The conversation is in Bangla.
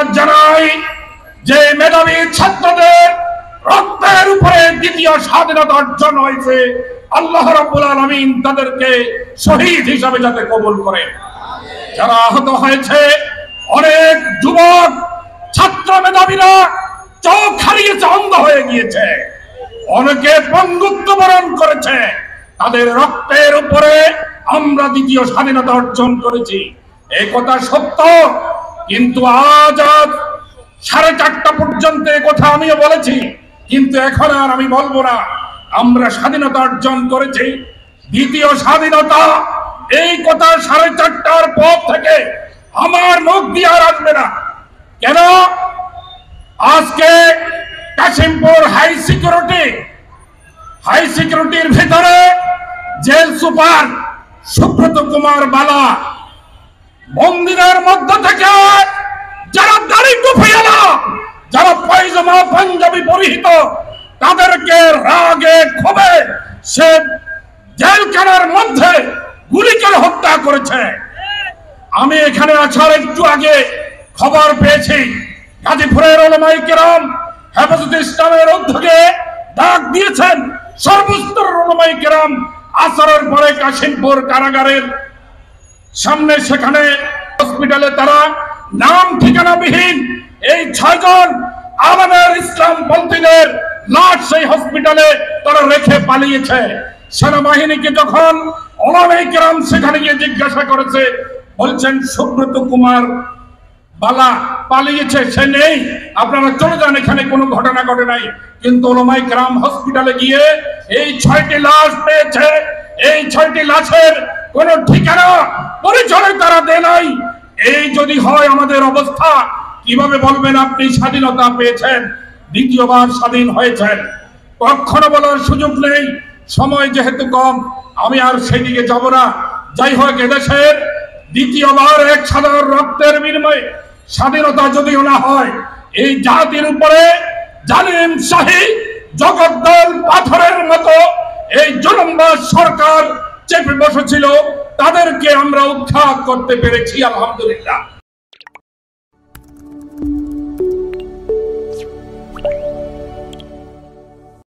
ধন্যবাদ জানাই যে মেধাবী ছাত্রদের রক্তের উপরে দ্বিতীয় স্বাধীনতা অর্জন হয়েছে। আল্লাহ রাব্বুল আলামিন তাদেরকে শহীদ হিসাবে যাতে কবুল করেন। যারা আহত হয়েছে, অনেক যুবক ছাত্র মেধাবীরা চোখ হারিয়েছে, অন্ধ হয়ে গিয়েছে, অনেকে পঙ্গুত্ব বরণ করেছে। তাদের রক্তের উপরে আমরা দ্বিতীয় স্বাধীনতা অর্জন করেছি, এই কথা সত্য। কিন্তু আজ 4:30 পর্যন্ত এই কথা আমিও বলেছি, কিন্তু এখন আর আমি বলবো না। আমরা স্বাধীনতা অর্জন করেছি, দ্বিতীয় স্বাধীনতা, এই কথা 4:30টার পর থেকে আমার মুখ দিয়ে আর আসবে না। কেন? আজকে কাশিমপুর হাই সিকিউরিটির ভিতরে জেল সুপার সুব্রত কুমার বালা বন্দীদের মধ্য থেকে যারা দাড়ি টুপিওয়ালা, যারা পায়জামা পাঞ্জাবি পরিহিত, তাদেরকে রাগে ক্ষোভে সে জেলখানার মধ্যে গুলি করে হত্যা করেছে। আমি এখানে আসার একটু আগে খবর পেয়েছি গাজীপুরের উলামায়ে কেরাম হেফাজতে ইসলামের উদ্যোগে ডাক দিয়েছেন সর্বস্তরের উলামায়ে কেরাম আসরের পরে কাশিমপুর কারাগারের সামনে, সেখানে হসপিটালে তারা নাম ঠিকানাবিহীন এই 6 জন আলমের ইসলাম পন্থীদের লাশ সেই হসপিটালে তারা রেখে পালিয়েছে। সেনাবাহিনীকে যখন উলামায়ে কেরাম সেখানে গিয়ে জিজ্ঞাসা করেছে, বলছেন সুব্রত কুমার বালা পালিয়েছে, সে নেই, আপনারা চলে যান, এখানে কোনো ঘটনা ঘটে নাই। কিন্তু উলামায়ে কেরাম হসপিটালে গিয়ে এই 6টি লাশ পেয়েছে। এই 6টি লাশের কোন ঠিকানা পরিচয় তারা দেয় নাই। এই যদি হয় আমাদের অবস্থা, কিভাবে বলবেন আপনি স্বাধীনতা পেয়েছেন, দ্বিতীয়বার স্বাধীন হয়েছেন? কখনো বলার সুযোগ নেই, সময় যেহেতু কম আমি আর সেদিকে যাব না। যাই হোক, এদেশের দ্বিতীয়বার এক সাধারণ রক্তের বিনিময়ে স্বাধীনতা যদিও না হয়, এই জাতির উপরে জালিম শাহী জগদ্দল পাথরের মতো এই জুলুমবাজ সরকার চেপে বসেছিল, তাদেরকে আমরা উৎখাত করতে পেরেছি, আলহামদুলিল্লাহ।